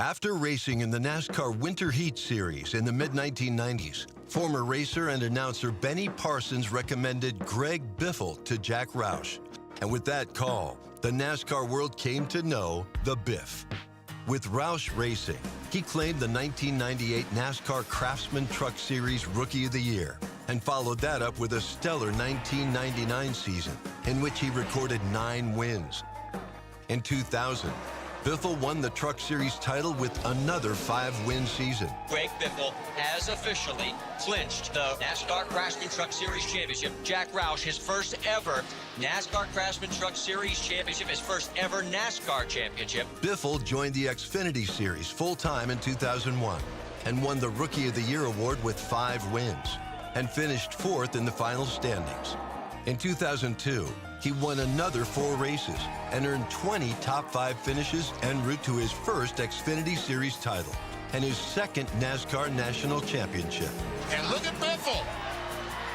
After racing in the NASCAR Winter Heat Series in the mid-1990s, former racer and announcer Benny Parsons recommended Greg Biffle to Jack Roush. And with that call, the NASCAR world came to know the Biff. With Roush Racing, he claimed the 1998 NASCAR Craftsman Truck Series Rookie of the Year and followed that up with a stellar 1999 season in which he recorded 9 wins. In 2000, Biffle won the Truck Series title with another 5-win season. Greg Biffle has officially clinched the NASCAR Craftsman Truck Series Championship. Jack Roush, his first ever NASCAR Craftsman Truck Series Championship, his first ever NASCAR championship. Biffle joined the Xfinity Series full-time in 2001 and won the Rookie of the Year award with 5 wins and finished 4th in the final standings. In 2002, he won another 4 races and earned 20 top 5 finishes en route to his first Xfinity Series title and his second NASCAR National Championship. And look at Biffle.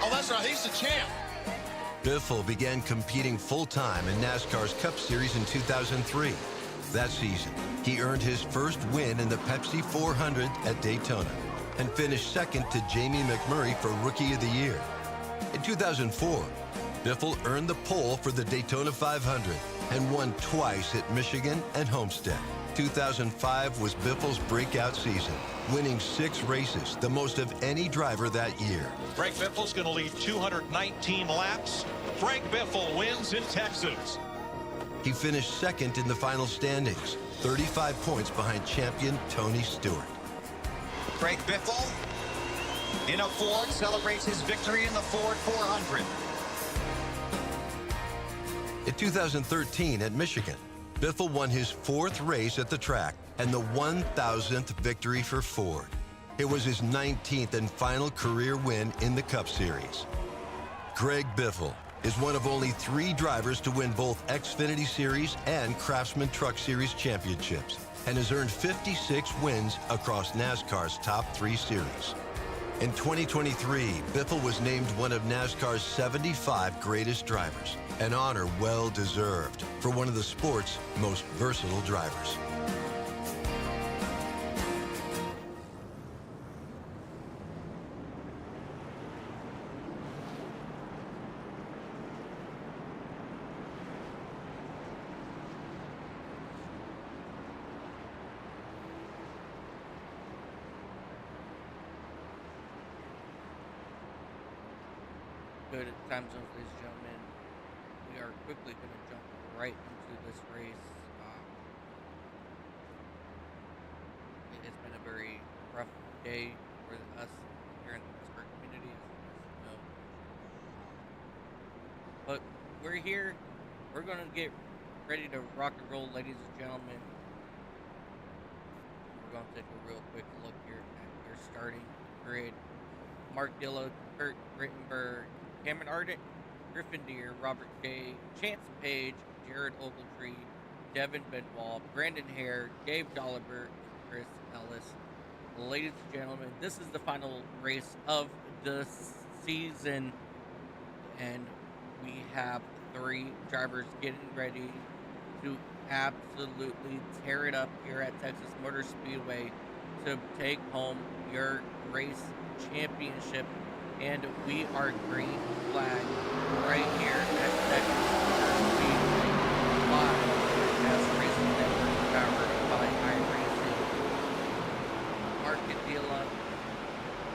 Oh, that's right, he's the champ. Biffle began competing full-time in NASCAR's Cup Series in 2003. That season, he earned his first win in the Pepsi 400 at Daytona and finished second to Jamie McMurray for Rookie of the Year. In 2004, Biffle earned the pole for the Daytona 500 and won twice at Michigan and Homestead. 2005 was Biffle's breakout season, winning 6 races, the most of any driver that year. Greg Biffle's going to lead 219 laps. Greg Biffle wins in Texas. He finished second in the final standings, 35 points behind champion Tony Stewart. Greg Biffle in a Ford celebrates his victory in the Ford 400. In 2013 at Michigan, Biffle won his 4th race at the track and the 1,000th victory for Ford. It was his 19th and final career win in the Cup Series. Greg Biffle is one of only 3 drivers to win both Xfinity Series and Craftsman Truck Series championships and has earned 56 wins across NASCAR's top 3 series. In 2023, Biffle was named one of NASCAR's 75 greatest drivers, an honor well-deserved for one of the sport's most versatile drivers. Good times, ladies and gentlemen. We are quickly going to jump right into this race. It's been a very rough day for us here in the Pittsburgh community, as you know. But we're here. We're going to get ready to rock and roll, ladies and gentlemen. We're going to take a real quick look here at your starting grid. Mark Dilla, Kurt Rittenberg, Cameron Ardent, Griffin Deere, Robert Day, Chance Page, Jared Ogletree, Devin Benoit, Brandon Hare, Dave Dolliver, and Chris Ellis. Ladies and gentlemen, this is the final race of the season, and we have 3 drivers getting ready to absolutely tear it up here at Texas Motor Speedway to take home your race championship. And we are green flag right here at Texas Motor Speedway live as racing network powered by iRacing. Mark Cadilla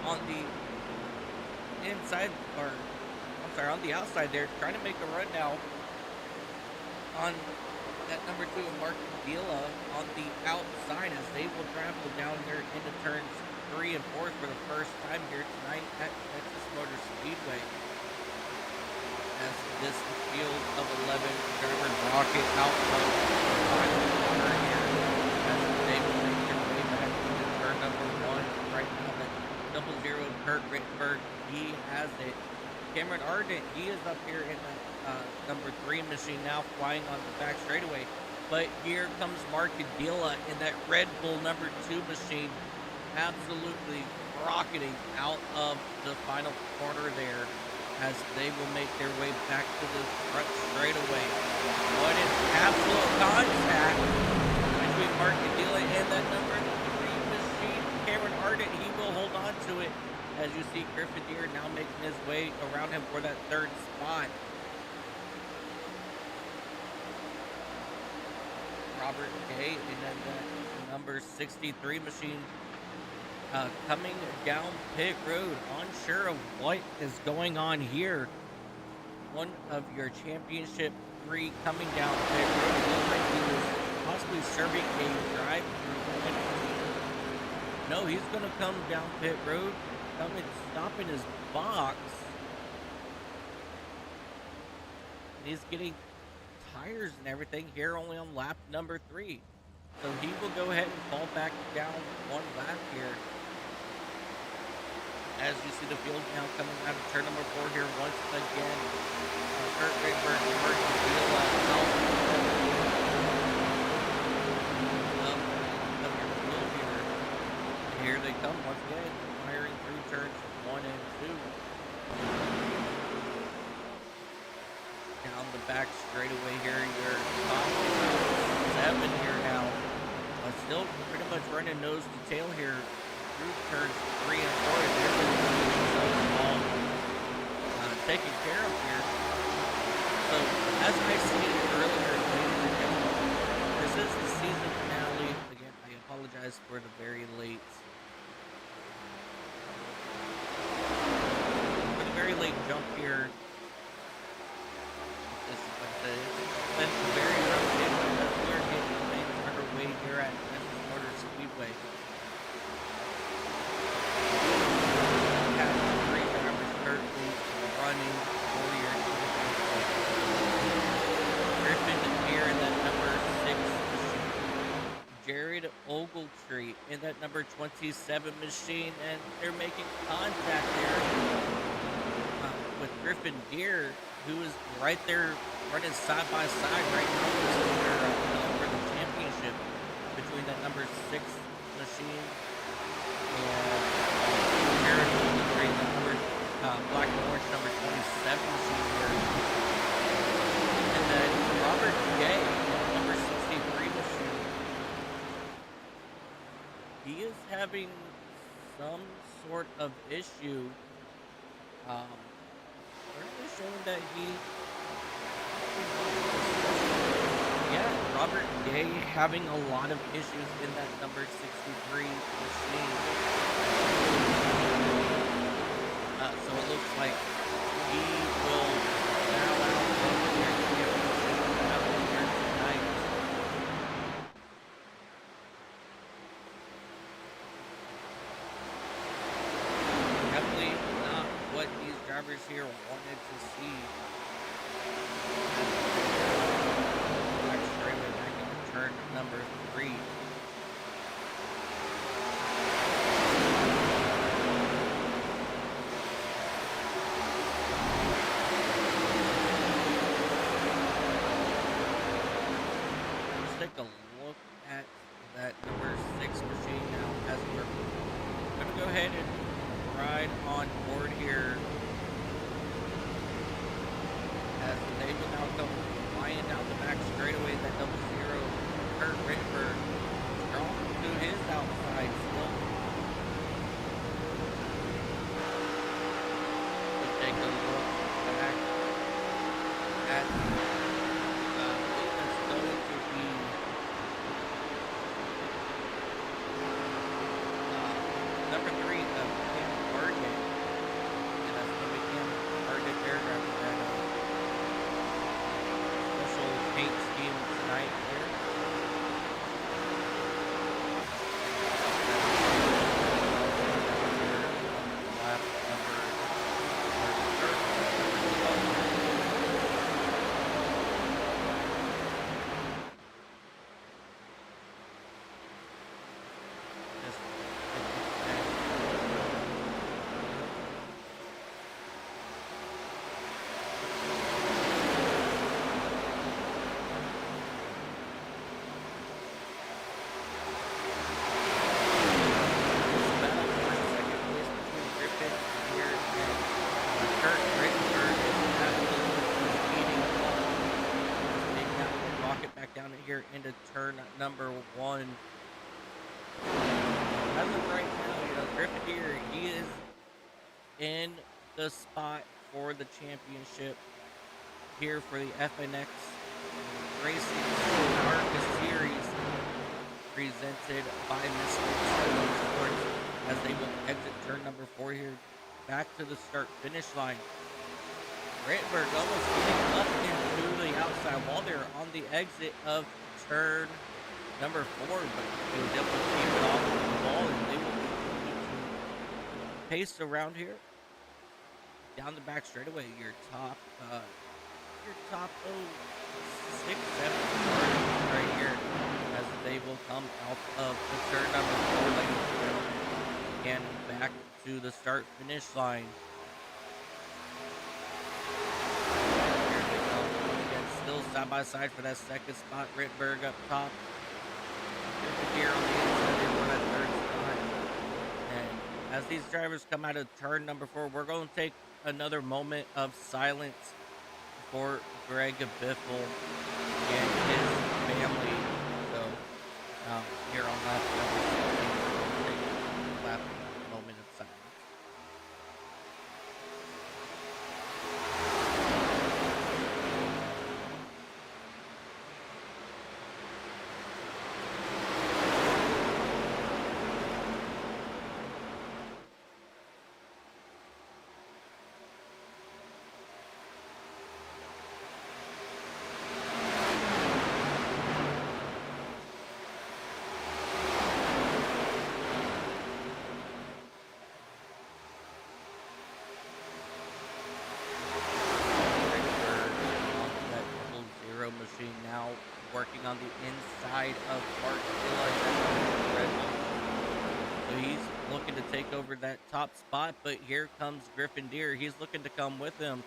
on the inside, or I'm sorry, on the outside there, trying to make a run now on that number 2, Mark Cadilla on the outside as they will travel down here into turns 3 and 4 for the first time here tonight at Texas Motor Speedway. As this field of 11 drivers rocket out of the final corner here as they will make their way back into turn number 1 right now. That 00 Kurt Rittenberg, he has it. Cameron Ardent, he is up here in the number 3 machine now, flying on the back straightaway. But here comes Mark Cadilla in that Red Bull number 2 machine, absolutely rocketing out of the final corner there as they will make their way back to the front straightaway. What an absolute contact between Mark Cadilla and that number as you see Griffin Deere now making his way around him for that third spot. Robert Gay and then the number 63 machine coming down pit road, unsure of what is going on here. One of your championship 3 coming down pit road. It looks like he was possibly serving a drive-through. No, he's going to come down pit road, come and stop in his box. And he's getting tires and everything here only on lap number 3. So he will go ahead and fall back down 1 lap here. As you see the field now coming out of turn number 4 here once again. Kurt Rickberg working the wheel out of your field here. Here they come once again, firing through turns 1 and 2. Down the back straightaway here, your top 7 here now. Still pretty much running nose to tail here through turns 3 and 4. And they're going to be all taken care of here. So, as I stated earlier, ladies and gentlemen, this is the season finale. Again, I apologize for the very late jump here. This is what it is. Then very rough game as we're getting things underway here at Texas Motor Speedway. Got 3 drivers currently running for your Griffin here in that number 6 machine. Jared Ogletree in that number 27 machine, and they're making contact there with Griffin Deere, who is right there running side by side right now. This is their battle for the championship between that number 6 machine and Jared Ogletree, the number black and orange number 27 machine here, and then Robert Gay, number 63 machine. He is having some sort of issue. Currently showing that Robert Gay having a lot of issues in that number 63 machine. So it looks like he will bow out of their championship battle here tonight. Definitely not what these drivers here wanted to see. Back straightaway back into turn number 3. Let's take a look at that number 6 machine now as we're going to go ahead and ride on board here. As they will now come flying down the back straightaway, that double 0, Kurt Rickberg, strong to his outside still. We'll take a look back at it's going to be number 3 of Cam Arden. And that's going to be Cam Arden paragraph of that special paint scheme tonight here. Lap number 3rd. Here into turn number 1. As of right now, Griffin Deere, he is in the spot for the championship here for the FNX Racing ARCA Series, presented by Mr. Sports, as they will exit turn number 4 here, back to the start-finish line. Rittenberg almost getting up into the outside wall there on the exit of turn number 4, but they will definitely keep it off the wall, and they will continue to pace around here. Down the back straightaway, your top 6, 7 cars right here, as they will come out of the turn number 4 lane and back to the start-finish line. Here they come again, still side by side for that second spot. Rittenberg up top. Here on the inside for that third spot. And as these drivers come out of turn number 4, we're going to take another moment of silence for Greg Biffle and his family. So here on that, we'll take a moment of silence. Machine now working on the inside of Red Bull. So he's looking to take over that top spot, but here comes Griffin Deere. He's looking to come with him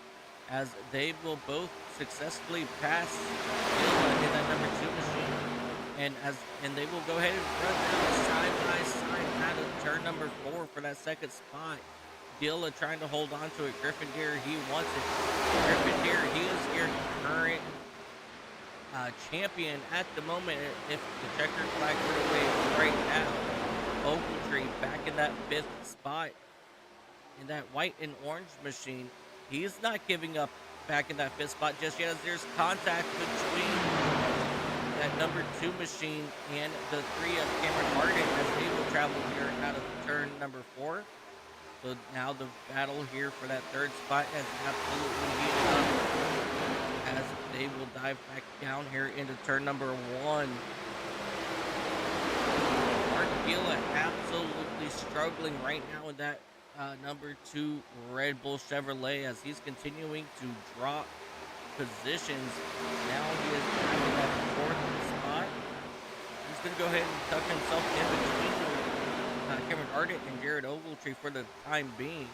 as they will both successfully pass in that number 2 machine. And they will go ahead and run down side by side out of turn number 4 for that second spot. Dilla trying to hold on to it. Griffin Deere, he wants it. Griffin Deere, he is your current champion at the moment. If the checkered flag were to wave right now, Ogletree back in that 5th spot in that white and orange machine. He's not giving up back in that 5th spot just yet, as there's contact between that number 2 machine and the 3 of Cameron Harden as they will travel here out of turn number 4. So now the battle here for that 3rd spot has absolutely heated up, as they will dive back down here into turn number 1. Mark Gila absolutely struggling right now in that number 2 Red Bull Chevrolet, as he's continuing to drop positions. Now he is in that 4th spot. He's going to go ahead and tuck himself in between Cameron Arden and Jared Ogletree for the time being.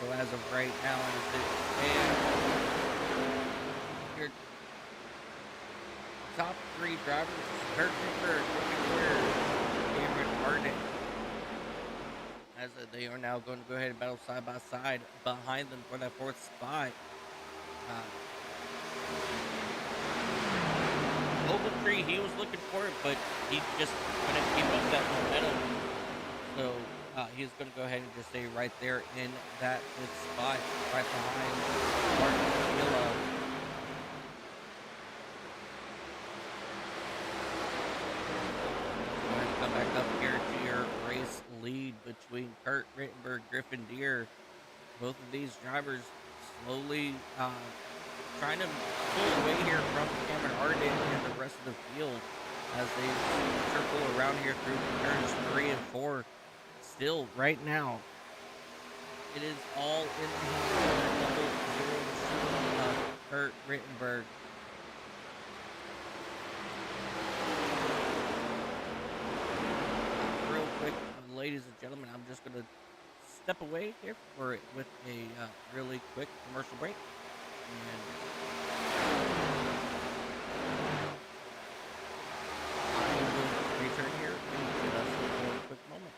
So as of right now, your top 3 drivers, Kurt Cooper, Cameron Arden, as they are now going to go ahead and battle side by side behind them for that 4th spot. Ogletree, he was looking for it, but he just couldn't keep up that momentum. So he's going to go ahead and just stay right there in that 5th spot, right behind Martin Gilla. Come back up here to your race lead between Kurt Rittenberg, Griffin Deere. Both of these drivers slowly trying to pull away here from Cameron Arden and the rest of the field as they circle around here through turns 3 and 4. Still, right now, it is all in the hands of the number 0 Kurt Rittenberg. Real quick, ladies and gentlemen, I'm just going to step away here with a really quick commercial break. And I will return here in just a quick moment.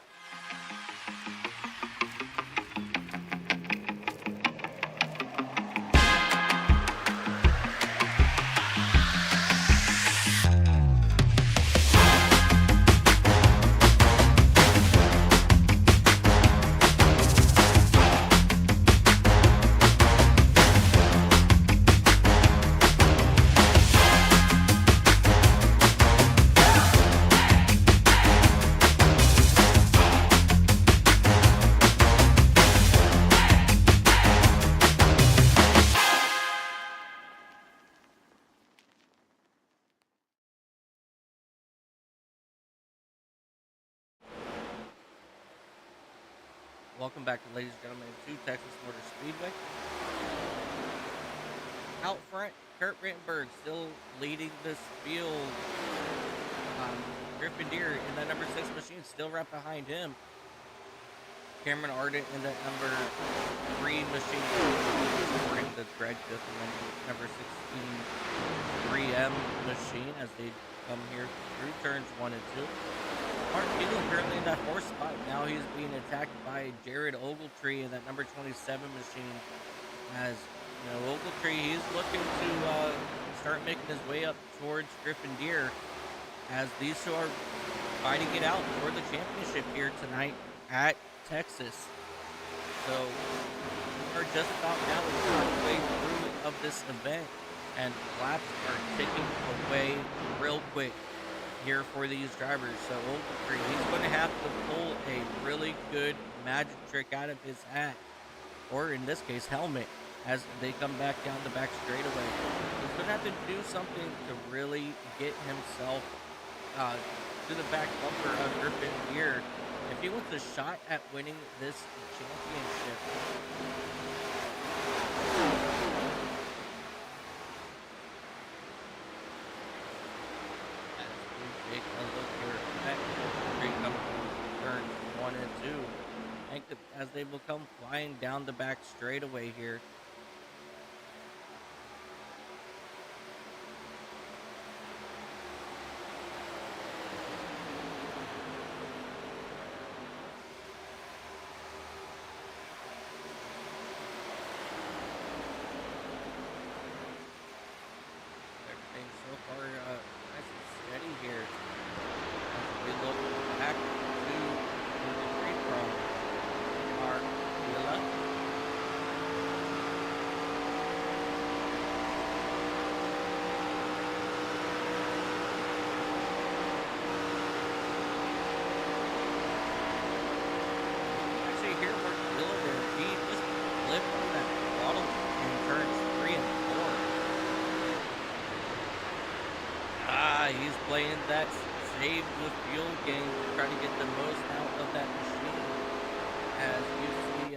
Welcome back, ladies and gentlemen, to Texas Motor Speedway. Out front, Kurt Rittenberg still leading this field. Griffin Deer in that number 6 machine still right behind him. Cameron Arden in that number 3 machine, supporting the Greg Biffle number 16 3M machine as they come here through turns 1 and 2. Mark Keelan currently in that 4th spot. Now he's being attacked by Jared Ogletree in that number 27 machine. As you know, Ogletree, he's looking to start making his way up towards Griffin Deer, as these two are fighting it out for the championship here tonight at Texas. So we are just about now halfway through of this event, and laps are ticking away real quick here for these drivers. So Ogletree, he's going to have to pull a really good magic trick out of his hat, or in this case helmet, as they come back down the back straightaway. He's going to have to do something to really get himself to the back bumper of Griffin Deer if he wants a shot at winning this championship. As we take a look here at Ogletree coming from turns 1 and 2, and as they will come flying down the back straightaway here. So far, nice and steady here as we look back to the lead from ARCA. Actually, here Mark there, he just flipped on that throttle in turns 3 and 4. He's playing that save the fuel game to try to get the most out of that machine. As you see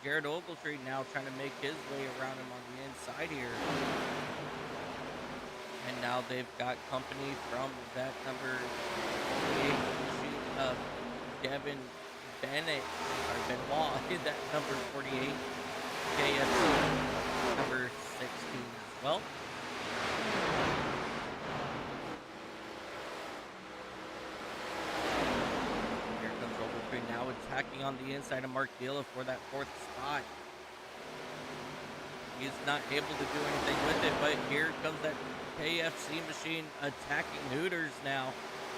Jared Ogletree now trying to make his way around him on the inside here. And now they've got company from that number 48 machine of Devin Benoit in that number 48 KFC number 16 as well. Now attacking on the inside of Mark Dilla for that 4th spot. He's not able to do anything with it, but here comes that KFC machine attacking Hooters now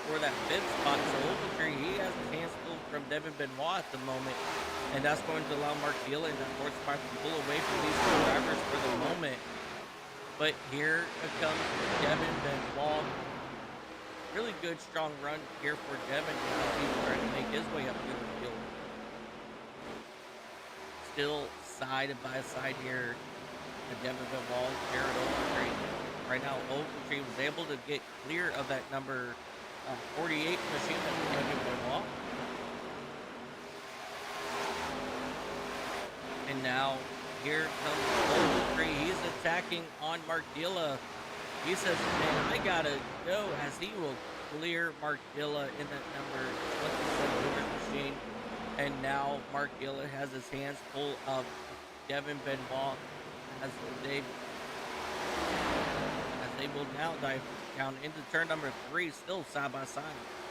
for that 5th spot. So Ogletree, he has his hands full from Devin Benoit at the moment, and that's going to allow Mark Dilla in that 4th spot to pull away from these two drivers for the moment. But here comes Devin Benoit. Really good, strong run here for Devin as he's trying to make his way up through the field. Still side by side here. Devin Benoit, Jared Ogletree. Right now, Ogletree was able to get clear of that number 48 machine of Devin Benoit. And now here comes Ogletree. He's attacking on Mark Dilla. He says, man, I gotta go, as he will clear Mark Dilla in that number 27 machine. And now Mark Dilla has his hands full of Devin Benoit as they will now dive down into turn number 3, still side by side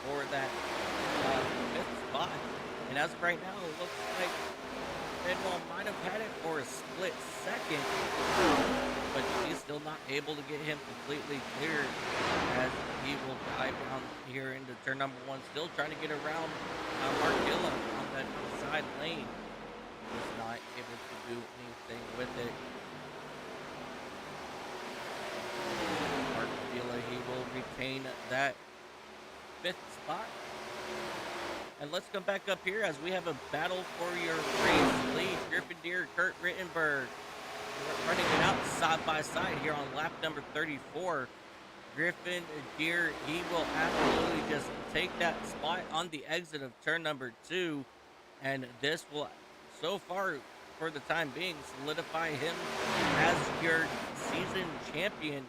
for that 5th spot. And as of right now, it looks like Benoit might have had it for a split second, but he's still not able to get him completely cleared as he will dive down here into turn number 1, still trying to get around Mark Dilla on that side lane. He's not able to do anything with it. Mark Dilla, he will retain that 5th spot. And let's come back up here as we have a battle for your race lead. Griffin Deer, Kurt Rittenberg running it out side by side here on lap number 34. Griffin Deer, he will absolutely just take that spot on the exit of turn number 2 and this will, so far, for the time being, solidify him as your season champion.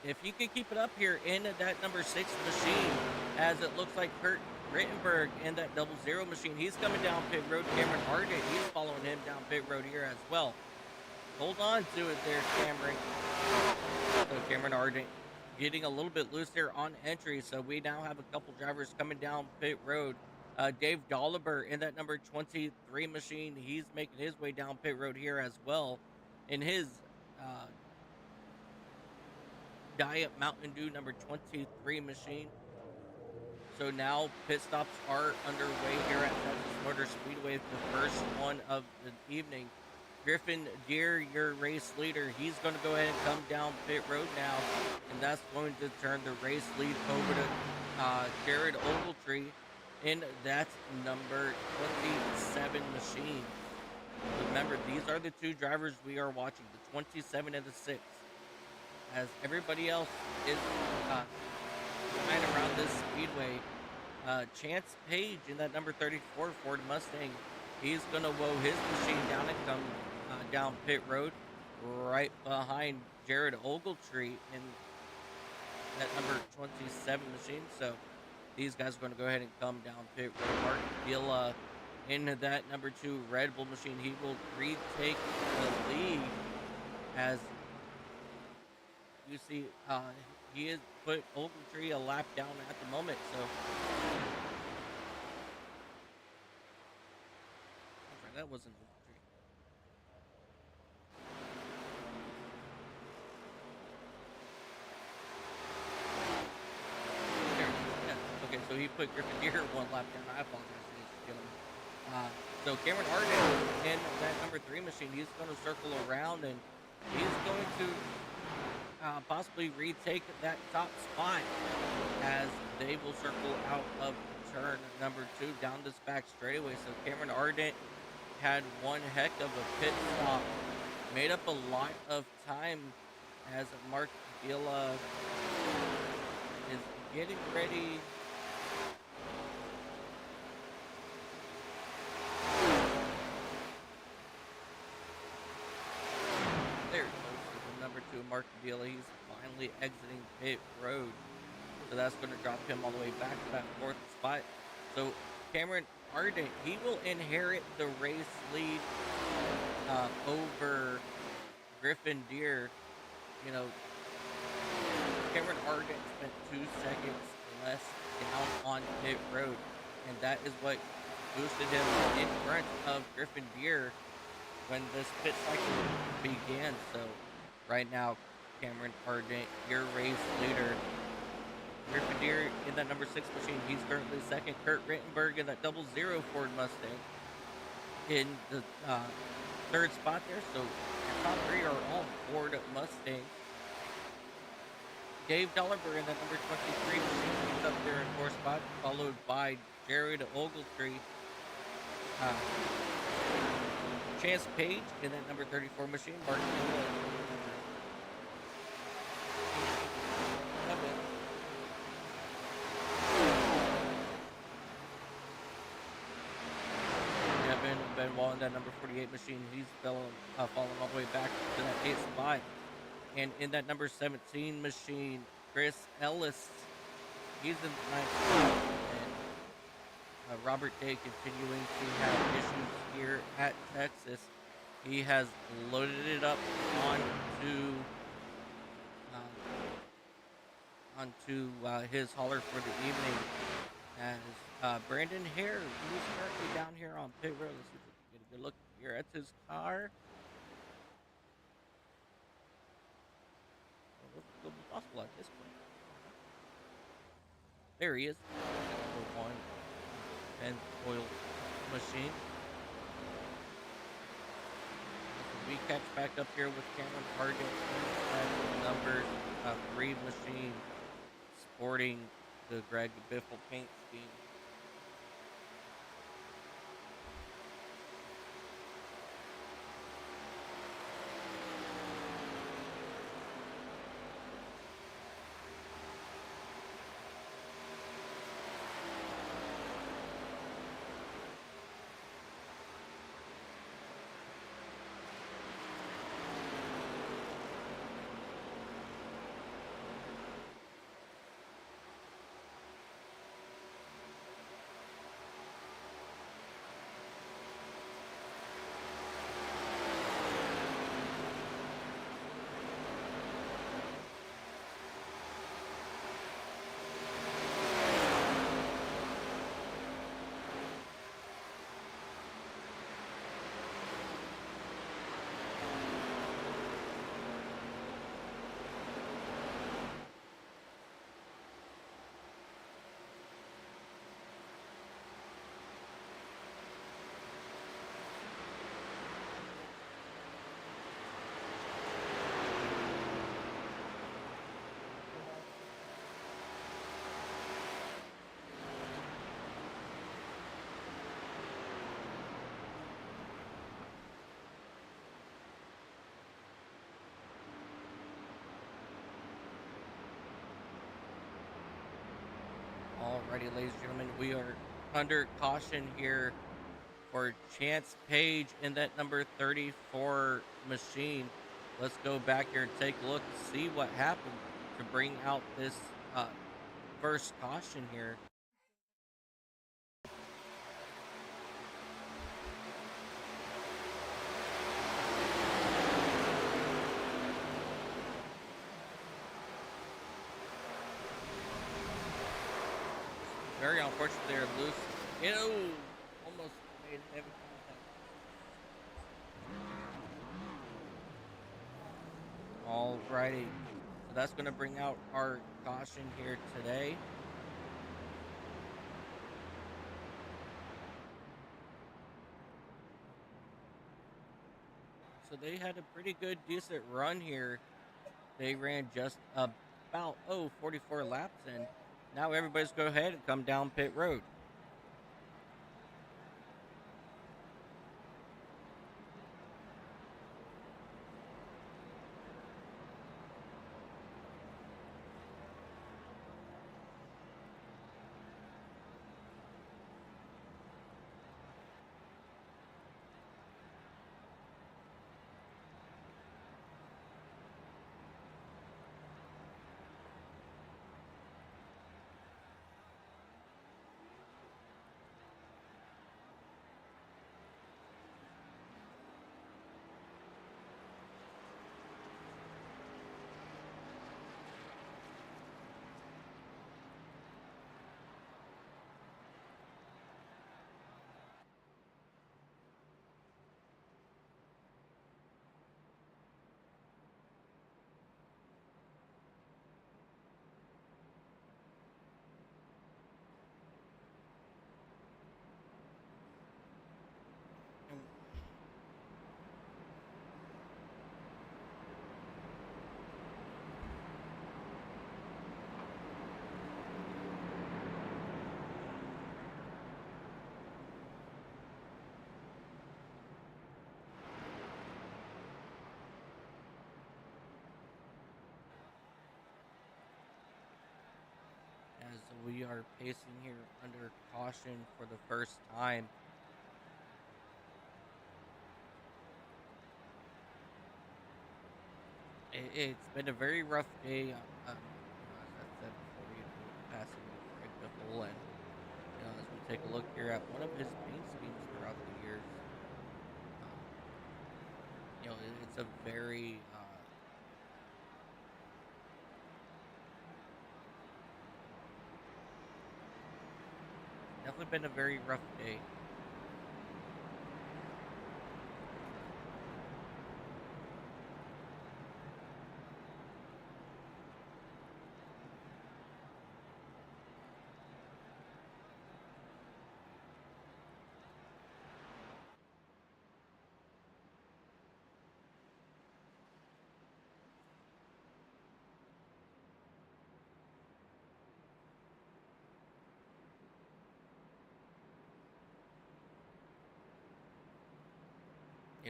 If he can keep it up here in that number 6 machine, as it looks like Kurt Rittenberg in that 00 machine, he's coming down pit road. Cameron Ardent, he's following him down pit road here as well. Hold on to it there, Cameron. So Cameron Ardent getting a little bit loose there on entry. So we now have a couple drivers coming down pit road. Dave Dolliver in that number 23 machine, he's making his way down pit road here as well in his Diet Mountain Dew number 23 machine. So now pit stops are underway here at Texas Motor Speedway, the first one of the evening. Griffin Deere, your race leader, he's going to go ahead and come down pit road now, and that's going to turn the race lead over to Jared Ogletree in that number 27 machine. Remember, these are the two drivers we are watching, the 27 and the 6. As everybody else is flying around this speedway, Chance Page in that number 34 Ford Mustang, he's going to woe his machine down and come down pit road right behind Jared Ogletree in that number 27 machine. So these guys are going to go ahead and come down pit road. Mark Villa in that number 2 Red Bull machine, he will retake the lead as you see he has put Ogletree a lap down at the moment. So that wasn't Ogletree. Okay, so he put Griffin Deere one lap down. I apologize, ladies and gentlemen. So Cameron Arden in that number 3 machine, he's going to circle around and he's going to possibly retake that top spot as they will circle out of turn number 2 down this back straightaway. So Cameron Ardent had one heck of a pit stop, made up a lot of time as Mark Villa is getting ready. There he goes. Number 2, Mark Villa, he's finally exiting pit road. So that's going to drop him all the way back to that 4th spot. So Cameron Ardent, he will inherit the race lead over Griffin Deere. You know, Cameron Ardent spent 2 seconds less down on pit road, and that is what boosted him in front of Griffin Deere when this pit cycle began. So right now, Cameron Ardent, your race leader. Griffin Deere in that number 6 machine, he's currently 2nd. Kurt Rittenberg in that 00 Ford Mustang in the 3rd spot there. So your top 3 are all Ford Mustangs. Dave Dolliver in that number 23 machine, he's up there in 4th spot, followed by Jared Ogletree. Chance Page in that number 34 machine. Martin Kevin Benoit in that number 48 machine. He's falling all the way back to that 8th spot. And in that number 17 machine, Chris Ellis, he's in the 9th spot. And Robert Day continuing to have issues here at Texas. He has loaded it up onto his hauler for the evening. As Brandon Hare, he's currently down here on pit road. Let's see if we can get a good look here at his car. What's possible at this point? There he is. Number 1 and oil machine. We catch back up here with Cameron Ardent and number 3 machine, sporting the Greg Biffle paint scheme. Alrighty, ladies and gentlemen, we are under caution here for Chance Page in that number 34 machine. Let's go back here and take a look and see what happened to bring out this first caution here. Very unfortunate they're loose. Ew! Almost made heavy contact. Alrighty. So that's going to bring out our caution here today. So they had a pretty good, decent run here. They ran just about, 44 laps in. Now everybody's go ahead and come down pit road. As we are pacing here under caution for the first time. It's been a very rough day. As I said before, passing Greg Biffle, and as we take a look here at one of his paint schemes throughout the years, it's a very definitely been a very rough day.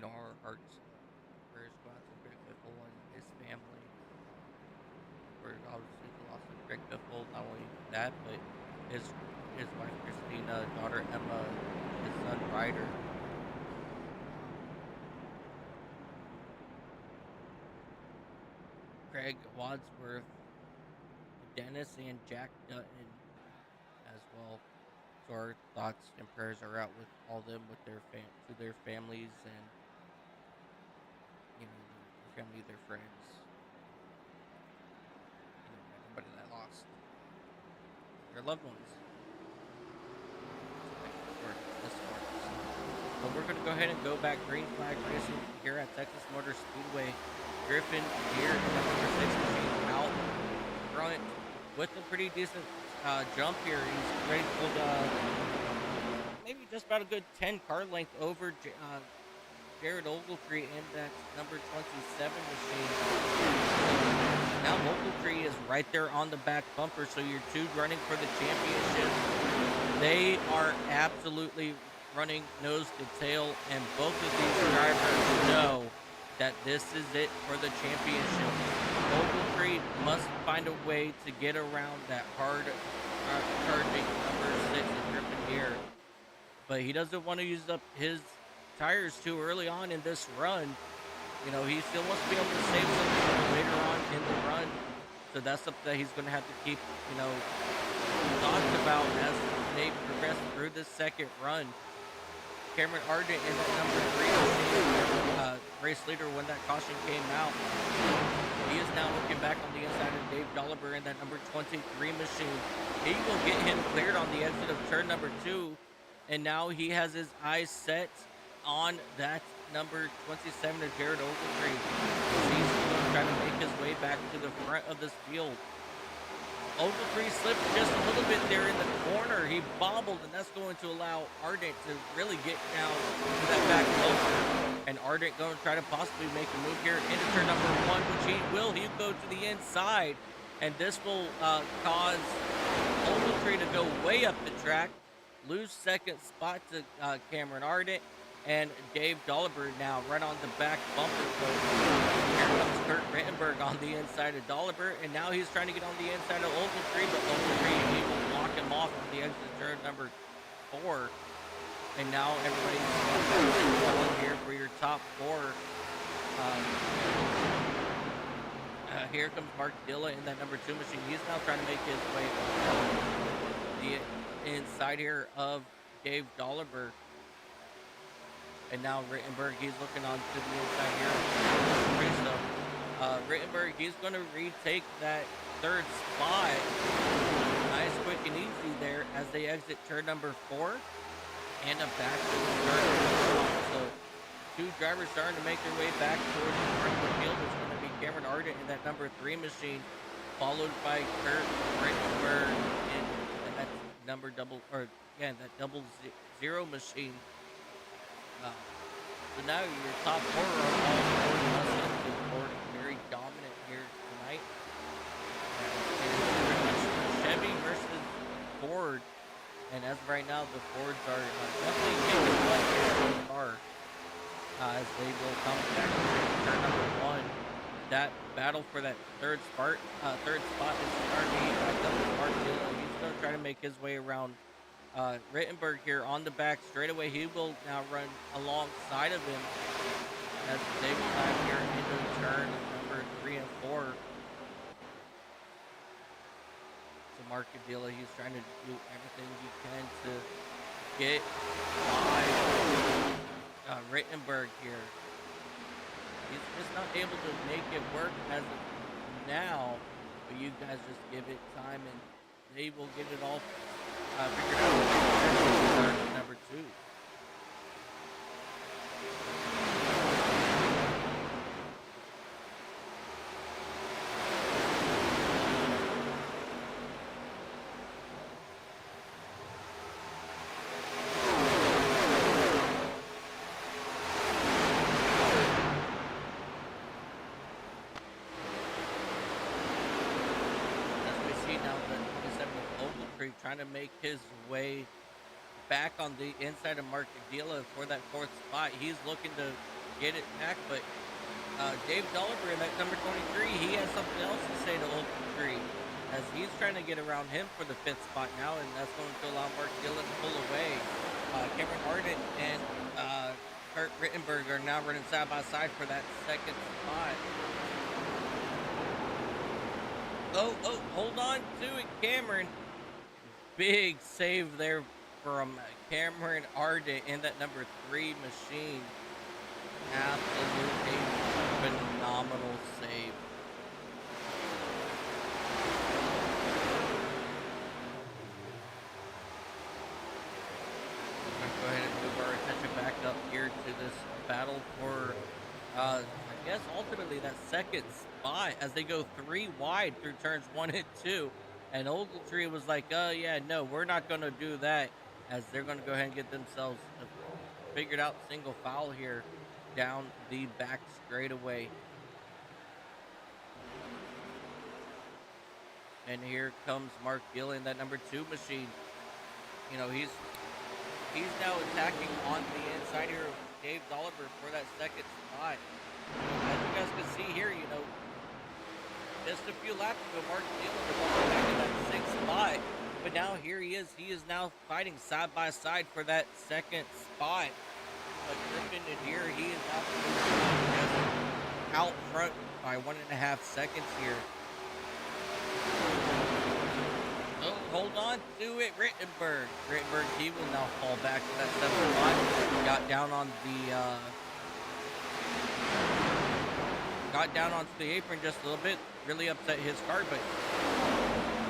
Our hearts, prayers go out to Greg Biffle and his family. We're obviously the loss of Greg Biffle, not only that, but his wife Christina, daughter Emma, his son Ryder. Craig Wadsworth, Dennis, and Jack Dutton as well. So our thoughts and prayers are out with all of them, with their families, and their family, their friends, everybody that lost their loved ones. So we're going to go ahead and go back green flag racing here at Texas Motor Speedway. Griffin here, number 6 machine out front with a pretty decent jump here. He's ready to hold maybe just about a good 10 car length over Jared Ogletree in that number 27 machine. Now Ogletree is right there on the back bumper, so your two running for the championship. They are absolutely running nose to tail, and both of these drivers know that this is it for the championship. Ogletree must find a way to get around that hard charging number 6 in Griffin gear. But he doesn't want to use up his tires too early on in this run. You know, he still wants to be able to save something later on in the run. So that's something that he's going to have to keep, you know, talked about as they progress through this second run. Cameron Ardent in that number 3 race leader when that caution came out. He is now looking back on the inside of Dave Dolliver in that number 23 machine. He will get him cleared on the exit of turn number 2. And now he has his eyes set on that number 27 of Jared Ogletree. He's going to try to make his way back to the front of this field. Ogletree slipped just a little bit there in the corner. He bobbled, and that's going to allow Ardent to really get down to that back closer. And Ardent going to try to possibly make a move here into turn number 1, which he will. He'll go to the inside, and this will cause Ogletree to go way up the track, lose second spot to Cameron Ardent, and Dave Dolliver now right on the back bumper. So here comes Kurt Rittenberg on the inside of Dolliver, and now he's trying to get on the inside of Ogletree, but Ogletree, he will block him off on the exit of turn number 4. And now everybody's going here for your top 4. Here comes Mark Dilla in that number 2 machine. He's now trying to make his way the inside here of Dave Dolliver. And now Rittenberg, he's looking on to the inside here. So Rittenberg, he's going to retake that 3rd spot. Nice, quick, and easy there as they exit turn number 4. And a back to the turn number 1. So 2 drivers starting to make their way back towards the front of the field. It's going to be Cameron Ardent in that number 3 machine, followed by Kurt Rittenberg in that number that double zero machine. So now your top 4 are all Ford, very dominant here tonight. And Chevy versus Ford, and as of right now, the Fords are definitely taking one here so far, as they will come back to turn number 1. That battle for that third spot is starting back up to Mark Dillon. He's going to try to make his way around Rittenberg here on the back straightaway. He will now run alongside of him as they will have here into turn number 3 and 4. So Mark Avila, he's trying to do everything he can to get by Rittenberg here. He's just not able to make it work as of now, but you guys just give it time and they will get it all figured out. Number 2. Trying to make his way back on the inside of Mark Aguila for that 4th spot. He's looking to get it back, but Dave Dolliver in that number 23, he has something else to say to Ogletree as he's trying to get around him for the 5th spot now, and that's going to allow Mark Dillon to pull away. Cameron Ardent and Kurt Rittenberg are now running side by side for that 2nd spot. Oh, hold on to it, Cameron. Big save there from Cameron Ardent in that number 3 machine. Absolutely phenomenal save. We're going to go ahead and move our attention back up here to this battle for, I guess, ultimately that 2nd spot as they go 3 wide through turns 1 and 2. And Ogletree was like, yeah, no, we're not going to do that, as they're going to go ahead and get themselves a figured out single foul here down the back straightaway. And here comes Mark Gill in that number 2 machine. You know, he's now attacking on the inside here of Dave Dolliver for that 2nd spot. As you guys can see here, you know, just a few laps ago, Mark Dillon was back in that 6th spot. But now here he is. He is now fighting side by side for that second spot. But Griffin and here, he is out front by 1.5 seconds here. Oh, hold on to it, Rittenberg. Rittenberg, he will now fall back to that 7th spot. Got down onto the apron just a little bit. Really upset his car, but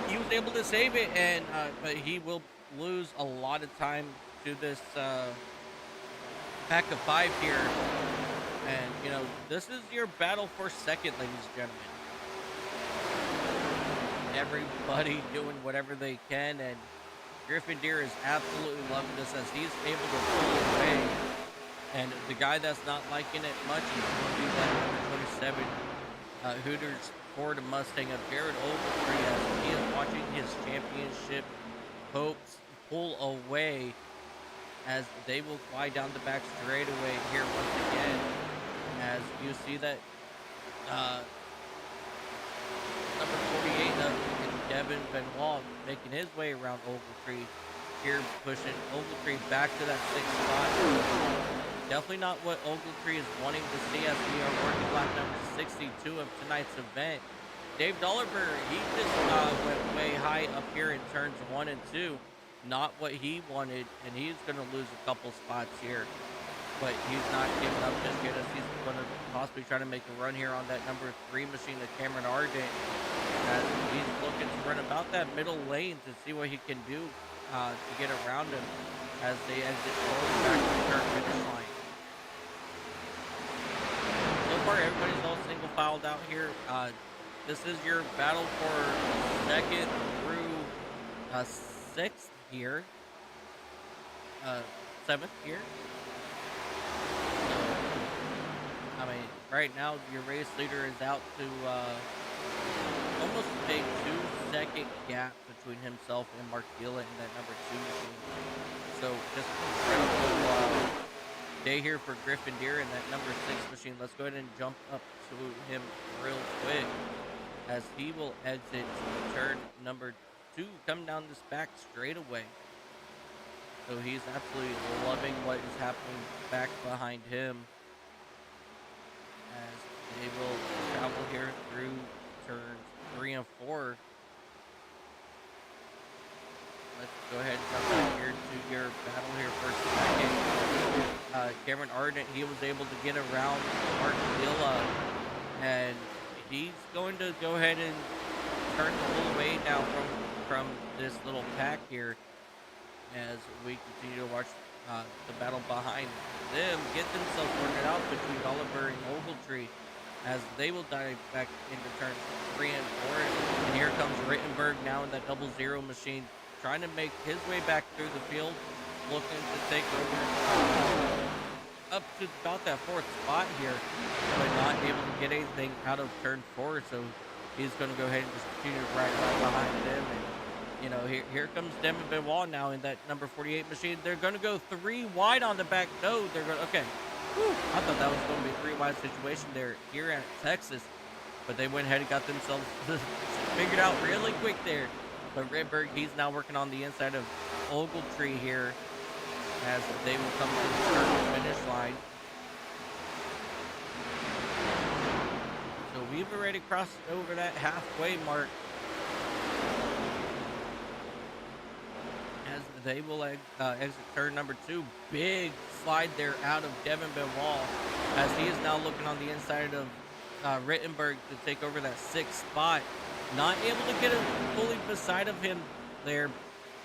he was able to save it, and but he will lose a lot of time to this pack of 5 here. And you know, this is your battle for second, ladies and gentlemen. Everybody doing whatever they can, and Griffin Deere is absolutely loving this as he's able to pull away. And the guy that's not liking it much is going to be that number 27 Hooters Ford Mustang of Jared Ogletree, as he is watching his championship hopes pull away as they will fly down the back straightaway here once again. As you see that number 48 of Devin Benoit making his way around Ogletree here, pushing Ogletree back to that 6th spot. Definitely not what Ogletree is wanting to see as we are working lap number 62 of tonight's event. Dave Dolliver, he just went way high up here in turns 1 and 2. Not what he wanted, and he's going to lose a couple spots here. But he's not giving up just yet, as he's going to possibly try to make a run here on that number 3 machine of Cameron Ardent. As he's looking to run about that middle lane to see what he can do to get around him as they exit slowly back to the start finish line. So far, everybody's all single filed out here. This is your battle for 2nd through 6th here. 7th here. So, I mean, right now your race leader is out to almost a 2-second gap between himself and Mark Gilla in that number 2 machine. So just incredible day here for Griffin Deere in that number 6 machine. Let's go ahead and jump up to him real quick as he will exit turn number 2, come down this back straightaway. So he's absolutely loving what is happening back behind him as they will travel here through turns 3 and 4. Let's go ahead and jump back here to your battle here for a second. Cameron Ardent, he was able to get around Mark Villa, and he's going to go ahead and turn the whole way now from this little pack here as we continue to watch the battle behind them get themselves sorted out between Oliver and Ogletree as they will dive back into turns 3 and 4. And here comes Rittenberg now in that 00 machine, trying to make his way back through the field, looking to take over up to about that 4th spot here, but not able to get anything out of turn 4. So he's going to go ahead and just continue to ride right behind them. And you know, here comes Devin Benoit now in that number 48 machine. They're going to go 3 wide on the back. No, they're going to, okay. Whew, I thought that was going to be a 3 wide situation there here at Texas, but they went ahead and got themselves figured out really quick there. But Redberg, he's now working on the inside of Ogletree here as they will come to the start finish line. So we've already crossed over that halfway mark as they will exit turn number 2. Big slide there out of Devin Benoit as he is now looking on the inside of Rittenberg to take over that 6th spot. Not able to get it fully beside of him there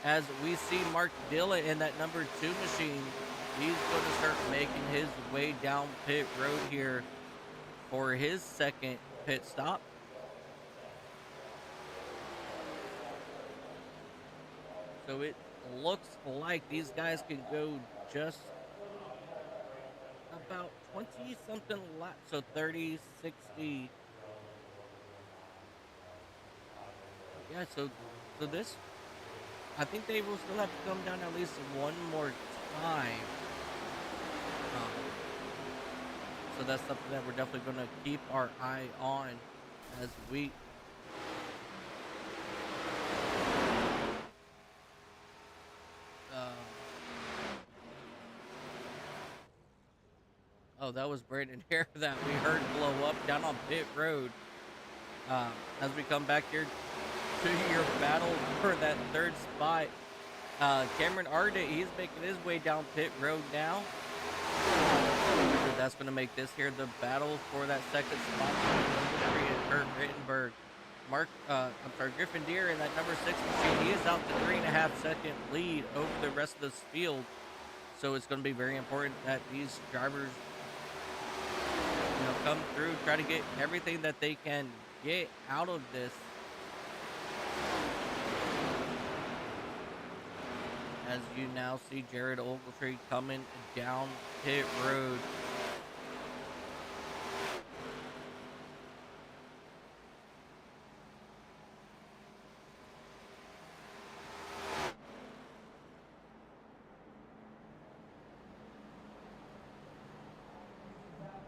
as we see Mark Dilla in that number 2 machine. He's going to start making his way down pit road here for his 2nd pit stop. So it looks like these guys can go just about 20 something laps, so 30, 60. Yeah, so this, I think they will still have to come down at least one more time. So that's something that we're definitely going to keep our eye on as we Oh, that was Brandon Hare that we heard blow up down on pit road. As we come back here to your battle for that third spot, Cameron Arden, he's making his way down pit road now. That's going to make this here the battle for that second spot. Kurt Rittenberg. Griffin Deere in that number 6 machine. He is out the 3.5-second lead over the rest of this field. So it's going to be very important that these drivers, come through, try to get everything that they can get out of this. As you now see Jared Ogletree coming down pit road.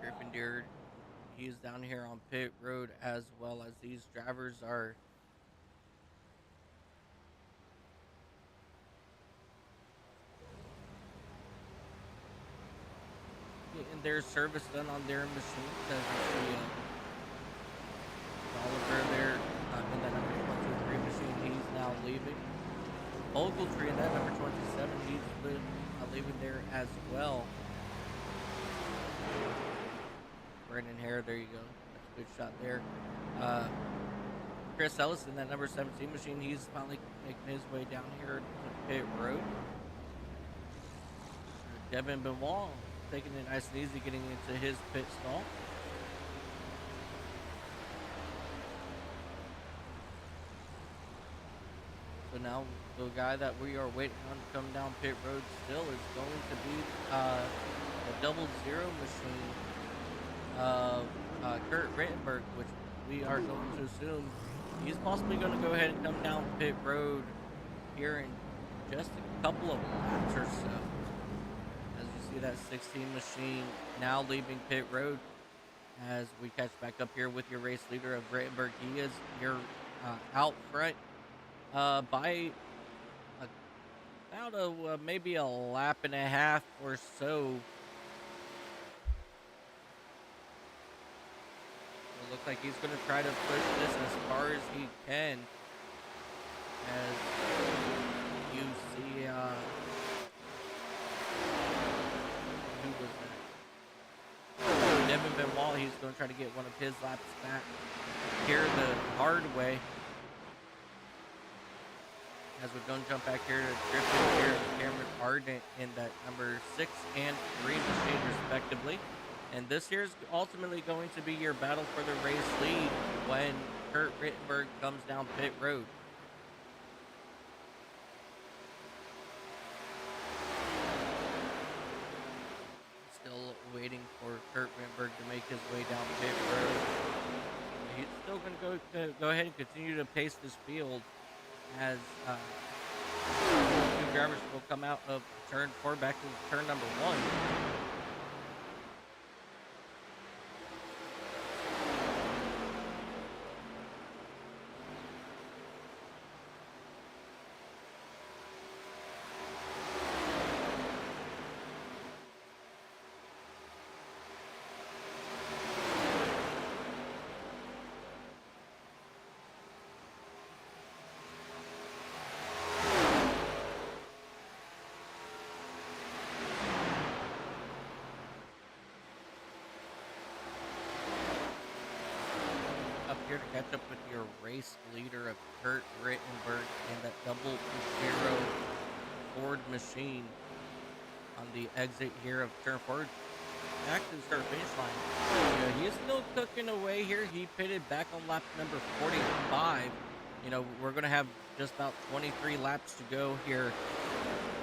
Griffin Deere, he's down here on pit road, as well as these drivers are getting their service done on their machines. As you see Oliver there in that number 23 machine, he's now leaving. Ogletree in that number 27, he's leaving there as well. Brandon Hare, there you go. That's a good shot there. Chris Ellis in that number 17 machine, he's finally making his way down here to pit road. Devin Benoit taking it nice and easy, getting into his pit stall. So now the guy that we are waiting on to come down pit road still is going to be the 00 machine of Kurt Rittenberg, which we are going to assume he's possibly going to go ahead and come down pit road here in just a couple of laps or so. As you see that 16 machine now leaving pit road, as we catch back up here with your race leader of Rittenberg. He is here out front by about maybe a lap and a half or so. It looks like he's going to try to push this as far as he can. As you see, who was that? Devin Benoit, he's going to try to get one of his laps back here the hard way. As we're going to jump back here to Griffin here and Cameron Arden in that number 6 and 3 machine respectively. And this here is ultimately going to be your battle for the race lead when Kurt Rittenberg comes down pit road. Still waiting for Kurt Rittenberg to make his way down pit road. He's still going to go ahead and continue to pace this field as two drivers will come out of turn 4 back to turn number 1. Here to catch up with your race leader of Kurt Rittenberg in that 00 Ford machine on the exit here of turn 4. Back to the start finish line. Yeah, he's still cooking away here. He pitted back on lap number 45. We're going to have just about 23 laps to go here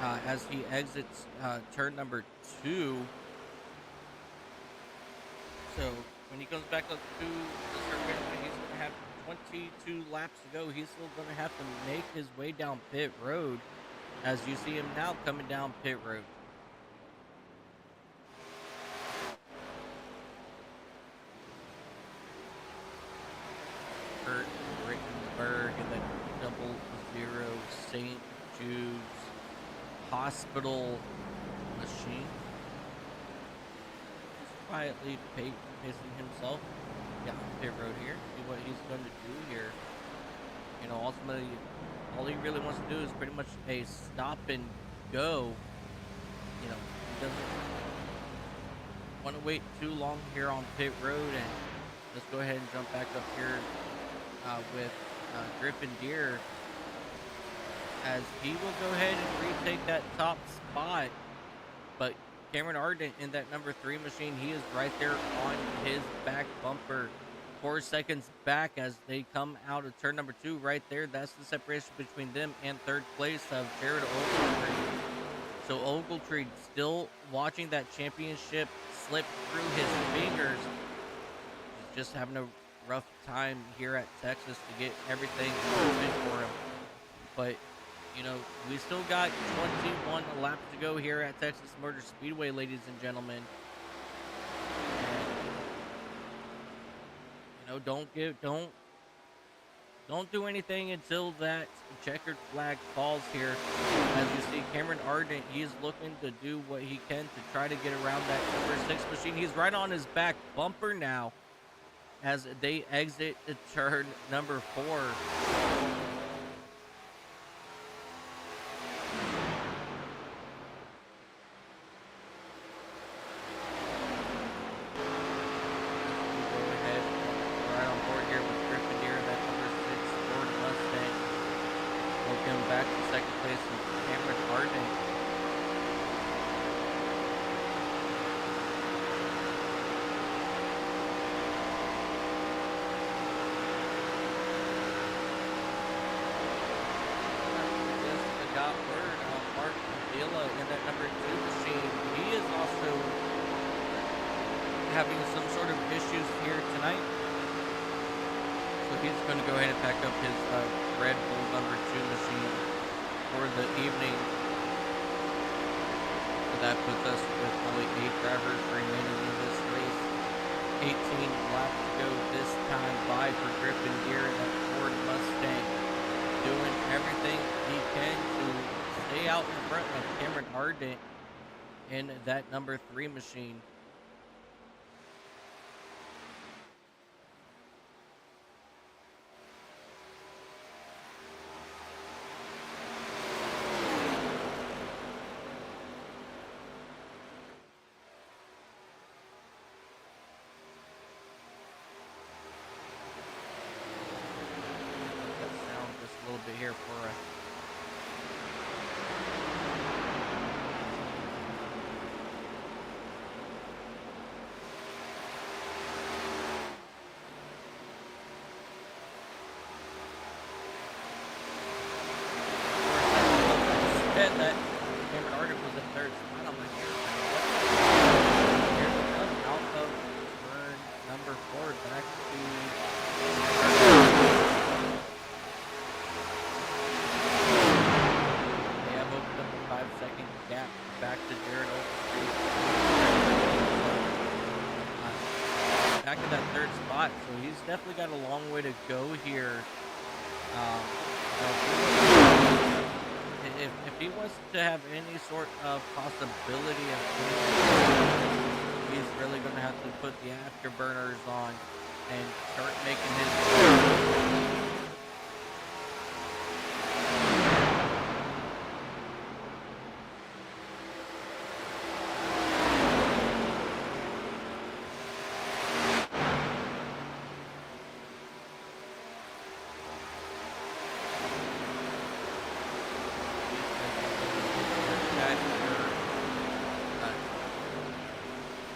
as he exits turn number 2. So when he comes back up to the start finish line, he's going to have 22 laps to go. He's still going to have to make his way down pit road as you see him now coming down pit road. Kurt Rittenberg in the 00 St. Jude's Hospital machine. quietly pacing himself down pit road here. See what he's going to do here. You know, ultimately, all he really wants to do is pretty much a stop and go. You know, he doesn't want to wait too long here on pit road. And let's go ahead and jump back up here with Griffin Deer, as he will go ahead and retake that top spot. But Cameron Ardent in that number 3 machine, he is right there on his back bumper, 4 seconds back as they come out of turn number 2. Right there, that's the separation between them and third place of Jared Ogletree. So Ogletree still watching that championship slip through his fingers. He's just having a rough time here at Texas to get everything moving for him. But you know, we still got 21 laps to go here at Texas Motor Speedway, ladies and gentlemen. And, you know, don't do anything until that checkered flag falls here. As you see, Cameron Ardent, he's looking to do what he can to try to get around that number 6 machine. He's right on his back bumper now as they exit the turn number 4. Back to second place with Cameron Ardent. Just got word on Mark Avila in that number 2 machine. He is also having some sort of issues here tonight. So he's going to go ahead and pack up his Red Bull number 2 machine for the evening. So that puts us with only 8 drivers remaining in this race. 18 laps to go this time by for Griffin Deer in that Ford Mustang. Doing everything he can to stay out in front of Cameron Ardent in that number 3 machine. A little bit here for us. Said that Cameron Ardent was in third spot. I'm like, here we go. Out of turn number 4 back to gap back to Jared Ogletree. Back in that third spot, so he's definitely got a long way to go here. If he wants to have any sort of possibility of winning, he's really going to have to put the afterburners on and start making his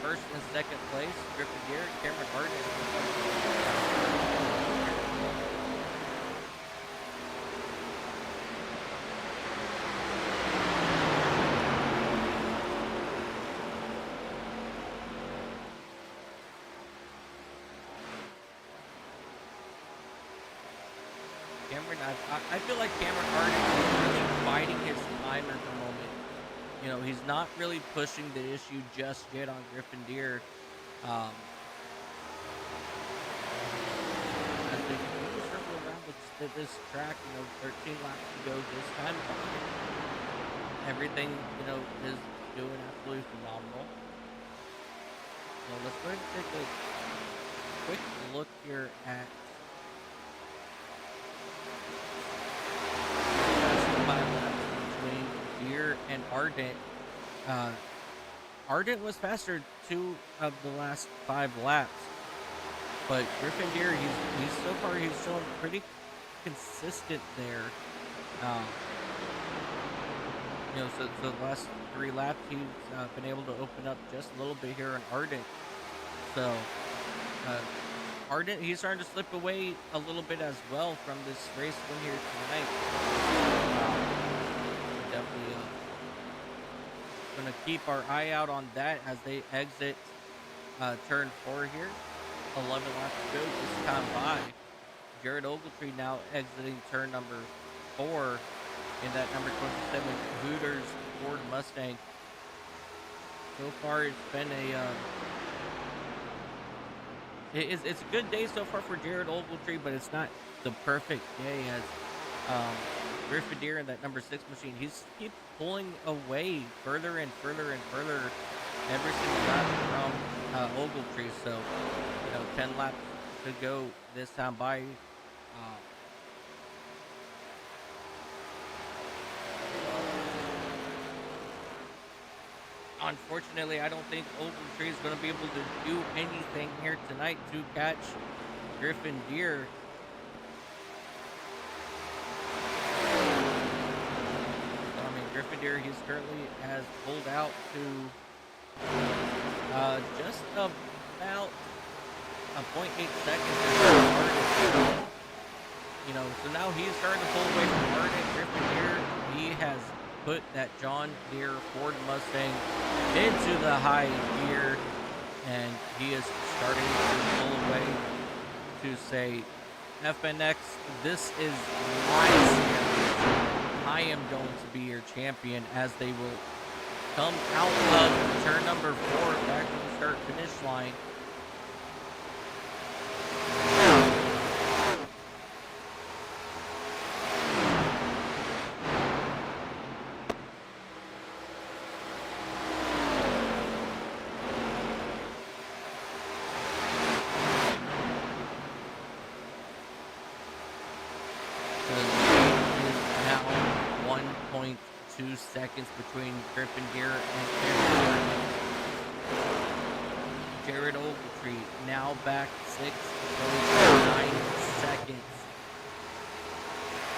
first and second place, Griffin Deer, Cameron Ardent. I feel like Cameron Ardent is really biding his time at the moment. You know, he's not really pushing the issue just yet on Griffin Deer. As they continue to circle around this track, you know, 13 laps to go this time. Everything, you know, is doing absolutely phenomenal. So let's go ahead and take a quick look here at the 5 laps between Deere and Ardent. Ardent was faster 2 of the last 5 laps, but Griffin Deere, he's so far he's shown pretty consistent there. You know, so the last 3 laps he's been able to open up just a little bit here in Ardent. So Ardent, he's starting to slip away a little bit as well from this race win here tonight. Definitely gonna keep our eye out on that as they exit turn 4 here. 11 laps to go this time by. Jared Ogletree now exiting turn number 4 in that number 27 Hooters Ford Mustang. So far, it's been it's a good day so far for Jared Ogletree, but it's not the perfect day as Griffin Deere in that number 6 machine. He's keep pulling away further and further and further every single lap from Ogletree. So, 10 laps to go this time by. Unfortunately, I don't think Ogletree is going to be able to do anything here tonight to catch Griffin Deere. Griffin Deere, he's currently has pulled out to just about a 0.8 seconds. So now he's starting to pull away from Ardent. Griffin Deere, he has put that John Deere Ford Mustang into the high gear, and he is starting to pull away to say, FNX, this is my series. I am going to be your champion, as they will come out of turn number 4 back to the start-finish line. Seconds between Griffin Deere and Jared Ogletree now back 6.9 seconds,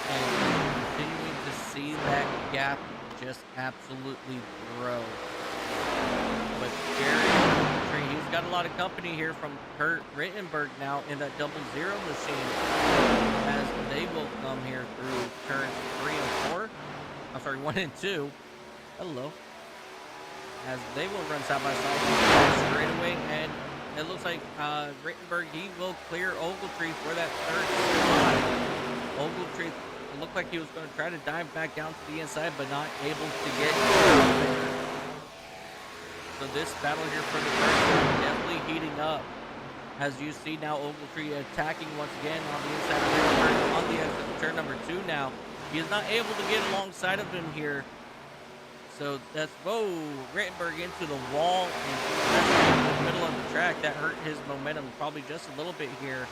and continuing to see that gap just absolutely grow. But Jared Ogletree, he's got a lot of company here from Kurt Rittenberg now in that 00 machine, as they will come here through turns 3 and 4. I'm sorry, 1 and 2. Hello. As they will run side by side straight away, and it looks like Rittenberg, he will clear Ogletree for that third spot. Ogletree, it looked like he was going to try to dive back down to the inside, but not able to get there. So this battle here for the third spot definitely heating up. As you see now, Ogletree attacking once again on the inside of Rittenberg on the exit of turn number 2 now. He is not able to get alongside of him here. So that's, Rittenberg into the wall and in the middle of the track. That hurt his momentum probably just a little bit here.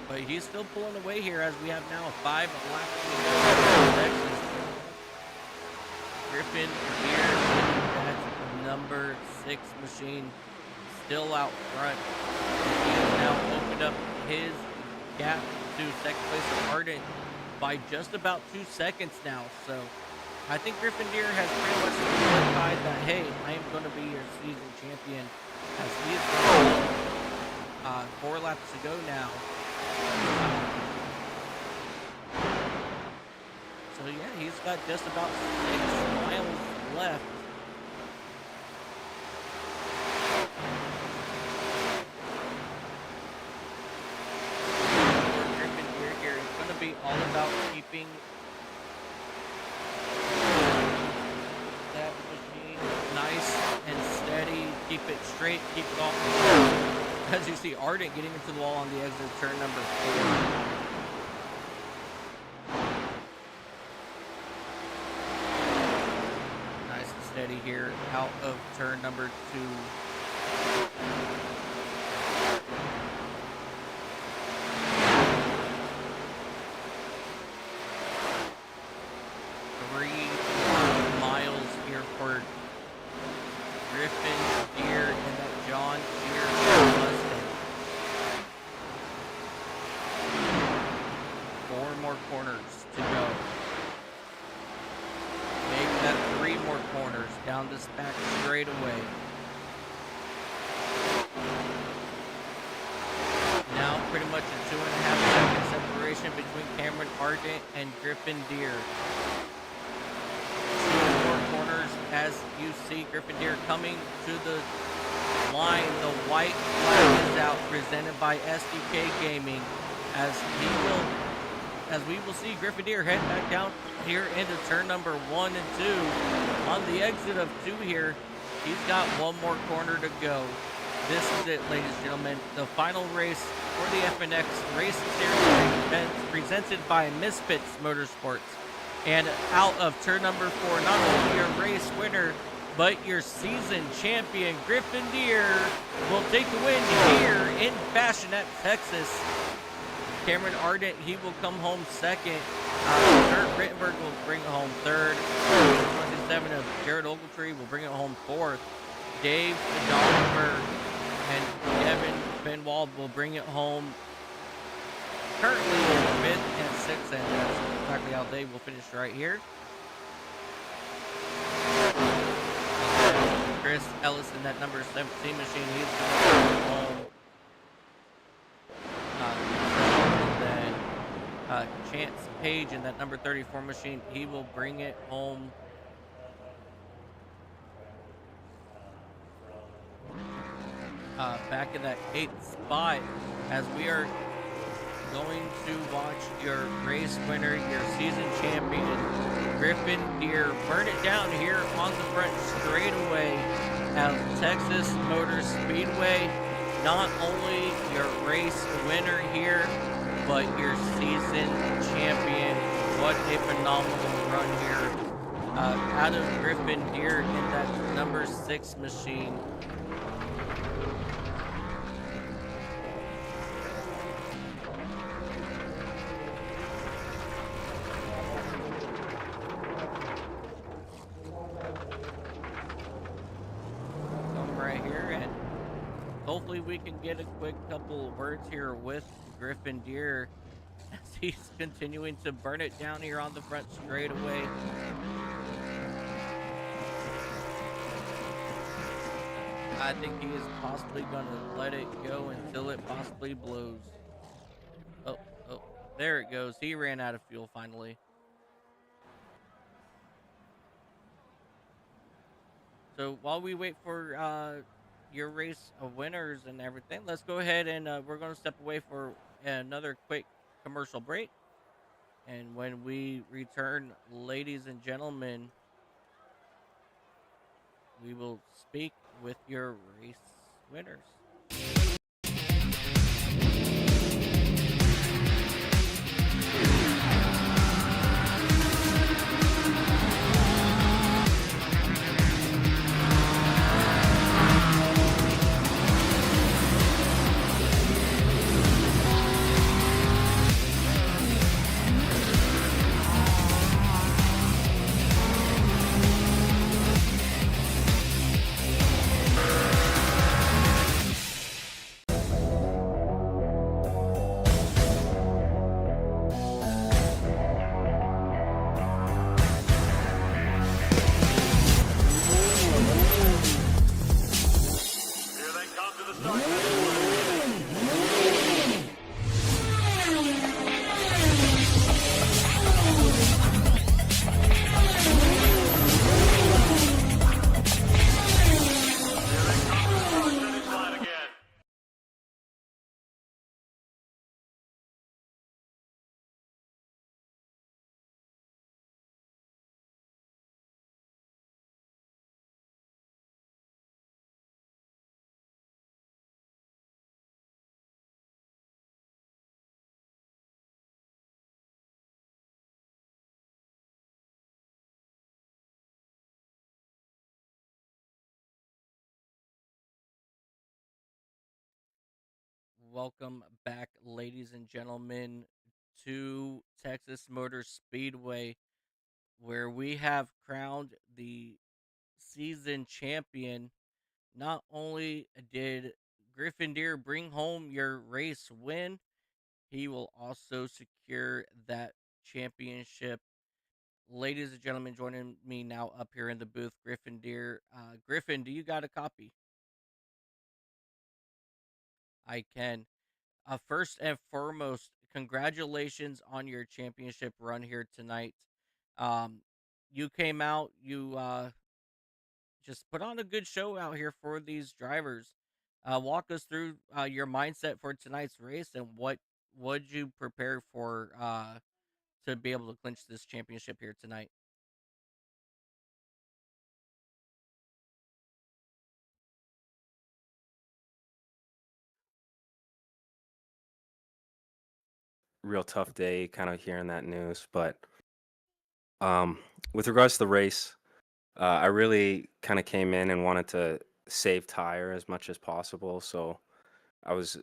But he's still pulling away here as we have now 5 laps to go. Texas. Griffin Deere, that number 6 machine, still out front. He has now opened up his gap to second place of Ardent by just about 2 seconds now. So I think Griffin Deere has pretty much solidified that, hey, I am going to be your season champion, as he is going 4 laps to go now. So yeah, he's got just about 6 miles left. All about keeping that machine nice and steady, keep it straight, keep it off. As you see, Ardent getting into the wall on the exit of turn number 4. Nice and steady steady here out of turn number 2. Miles here for Griffin Deere and that John Deere Mustang. 4 more corners to go. Make that 3 more corners down this back straightaway. Now pretty much a 2.5 second separation between Cameron Ardent and Griffin Deere. 2 more corners as you see Griffin Deere coming to the line. The white flag is out, presented by SDK Gaming, as we will see Griffin Deere head back down here into turn number 1 and 2. On the exit of 2 here, he's got 1 more corner to go. This is it, ladies and gentlemen. The final race for the FNX Racing Series presented by Misfits Motorsports. And out of turn number 4, not only your race winner, but your season champion, Griffin Deere, will take the win here in fashion at Texas. Cameron Ardent, he will come home second. Kurt Rittenberg will bring it home third. 27 of Jared Ogletree will bring it home fourth. Dave Dollenberg and Devin Benwald will bring it home currently in 5th and 6th, and that's exactly how they will finish right here. Chris Ellison, that number 17 machine, he's going to bring it home. Chance Page in that number 34 machine, he will bring it home. Back in that 8th spot, as we are going to watch your race winner, your season champion, Griffin Deere, burn it down here on the front straightaway at Texas Motor Speedway. Not only your race winner here, but your season champion. What a phenomenal run here out of Griffin Deere in that number 6 machine. Come right here, and hopefully we can get a quick couple of words here with Griffin Deere as he's continuing to burn it down here on the front straightaway. I think he is possibly going to let it go until it possibly blows. Oh, there it goes. He ran out of fuel finally. So while we wait for your race of winners and everything, let's go ahead and we're going to step away for another quick commercial break. And when we return, ladies and gentlemen, we will speak with your race winners. welcome back, ladies and gentlemen, to Texas Motor Speedway, where we have crowned the season champion. Not only did Griffin Deer bring home your race win, he will also secure that championship. Ladies and gentlemen, joining me now up here in the booth, Griffin Deer. Griffin, do you got a copy? I can. First and foremost, congratulations on your championship run here tonight. Um, you came out, you just put on a good show out here for these drivers. Walk us through your mindset for tonight's race and what would you prepare for to be able to clinch this championship here tonight. Real tough day kind of hearing that news. But um, with regards to the race, I really kind of came in and wanted to save tire as much as possible. So I was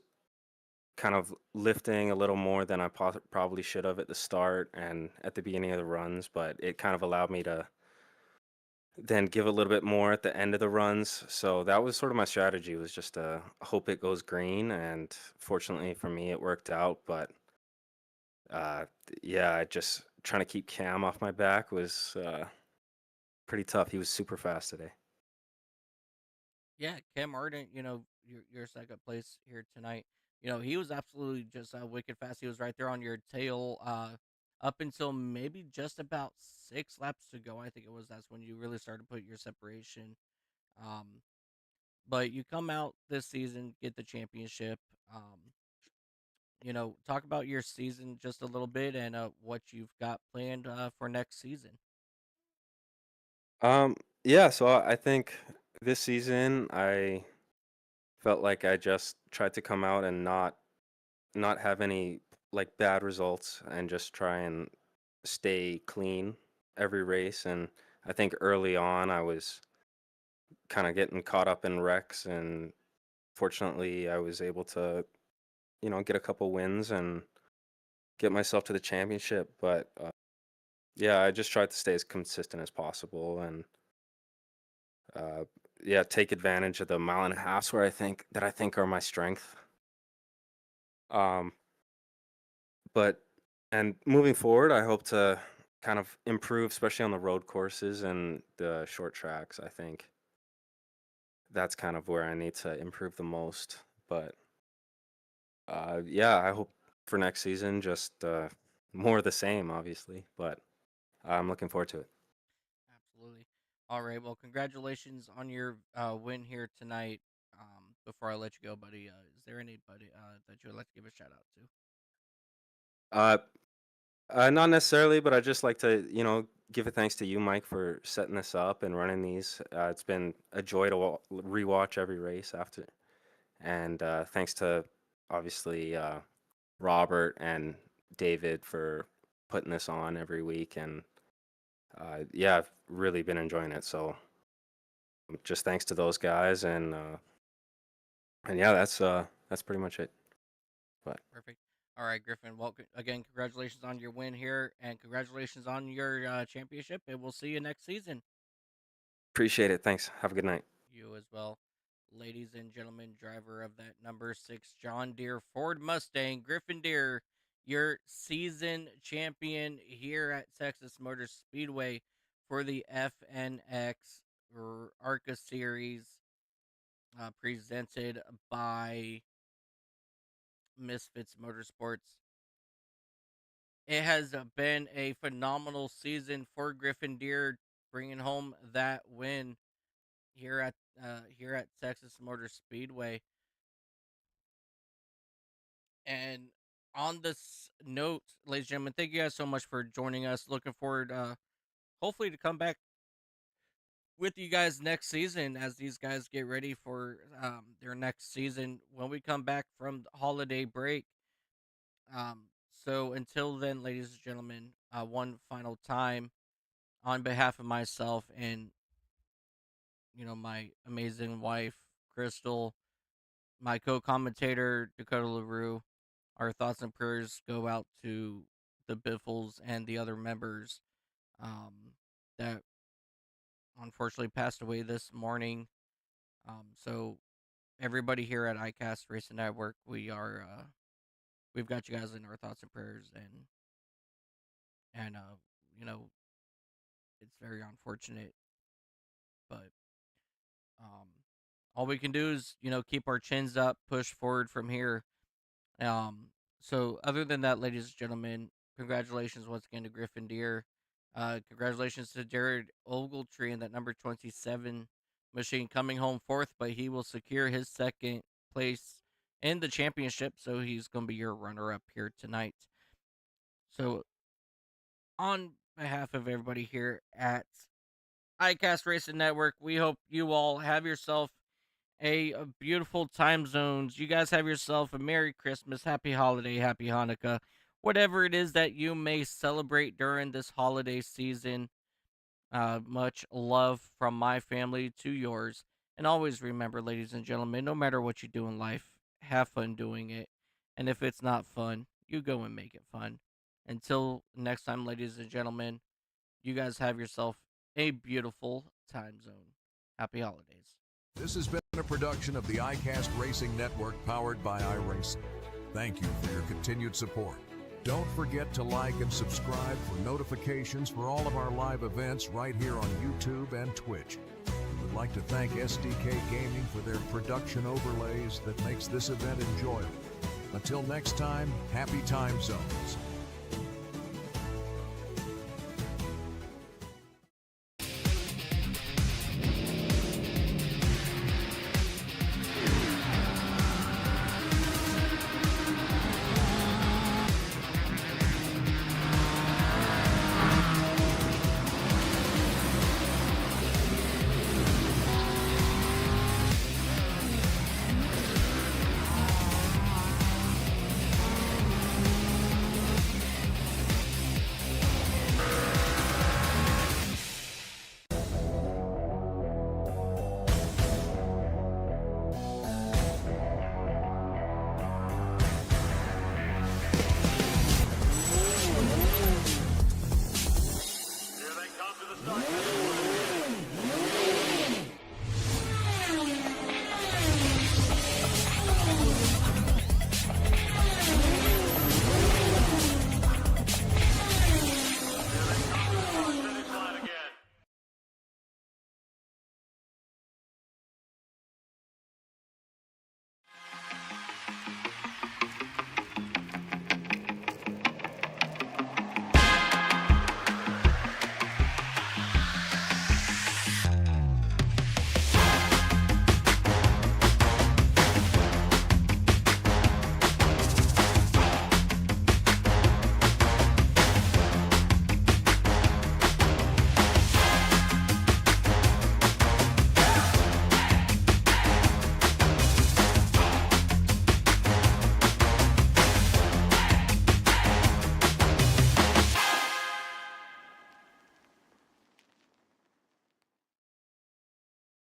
kind of lifting a little more than I probably should have at the start and at the beginning of the runs, but it kind of allowed me to then give a little bit more at the end of the runs. So that was sort of my strategy, was just to hope it goes green. And fortunately for me, it worked out. But yeah, just trying to keep Cam off my back was pretty tough. He was super fast today. Yeah, Cam Ardent, your second place here tonight. He was absolutely just wicked fast. He was right there on your tail up until maybe just about 6 laps to go. I think it was that's when you really started to put your separation. Um, but you come out this season, get the championship. Talk about your season just a little bit and what you've got planned for next season. Yeah, so I think this season I felt like I just tried to come out and not have any like bad results and just try and stay clean every race. And I think early on I was kind of getting caught up in wrecks, and fortunately I was able to, get a couple wins and get myself to the championship. But yeah, I just tried to stay as consistent as possible and uh, yeah, take advantage of the mile and a half where I think are my strength. Um, but and moving forward, I hope to kind of improve, especially on the road courses and the short tracks. I think that's kind of where I need to improve the most. But yeah, I hope for next season just more of the same, obviously. But I'm looking forward to it. Absolutely. All right. Well, congratulations on your win here tonight. Before I let you go, buddy, is there anybody that you would like to give a shout out to? Uh, not necessarily, but I just like to, give a thanks to you, Mike, for setting this up and running these. It's been a joy to rewatch every race after, and thanks to obviously Robert and David for putting this on every week. And yeah, I've really been enjoying it. So just thanks to those guys, and yeah, that's pretty much it. But Perfect. All right, Griffin. Well, again, congratulations on your win here, and congratulations on your championship. And we'll see you next season. appreciate it. Thanks. Have a good night. You as well, ladies and gentlemen. Driver of that number 6 John Deere Ford Mustang, Griffin Deere, your season champion here at Texas Motor Speedway for the FNX ARCA Series, presented by Misfits Motorsports. It has been a phenomenal season for Griffin Deere, bringing home that win here at Texas Motor Speedway. And on this note, ladies and gentlemen, thank you guys so much for joining us. Looking forward, hopefully, to come back with you guys next season as these guys get ready for their next season when we come back from the holiday break. Um, so until then, ladies and gentlemen, one final time on behalf of myself and my amazing wife, Crystal, my co-commentator Dakota LaRue, our thoughts and prayers go out to the Biffles and the other members that unfortunately passed away this morning. So everybody here at iCast Racing Network, we've got you guys in our thoughts and prayers, and you know, it's very unfortunate, but um, all we can do is keep our chins up, push forward from here. Um, so other than that, ladies and gentlemen, congratulations once again to Griffin Deer. Congratulations to Jared Ogletree in that number 27 machine coming home fourth, but he will secure his second place in the championship. So he's going to be your runner-up here tonight. So on behalf of everybody here at iCast Racing Network, we hope you all have yourself a beautiful time zones. You guys have yourself a Merry Christmas, Happy Holiday, Happy Hanukkah, whatever it is that you may celebrate during this holiday season. Much love from my family to yours. And always remember, ladies and gentlemen, no matter what you do in life, have fun doing it. And if it's not fun, you go and make it fun. Until next time, ladies and gentlemen, you guys have yourself a beautiful time zone. Happy holidays. This has been a production of the iCast Racing Network powered by iRacing. Thank you for your continued support. Don't forget to like and subscribe for notifications for all of our live events right here on YouTube and Twitch. We would like to thank SDK Gaming for their production overlays that makes this event enjoyable. Until next time, happy time zones.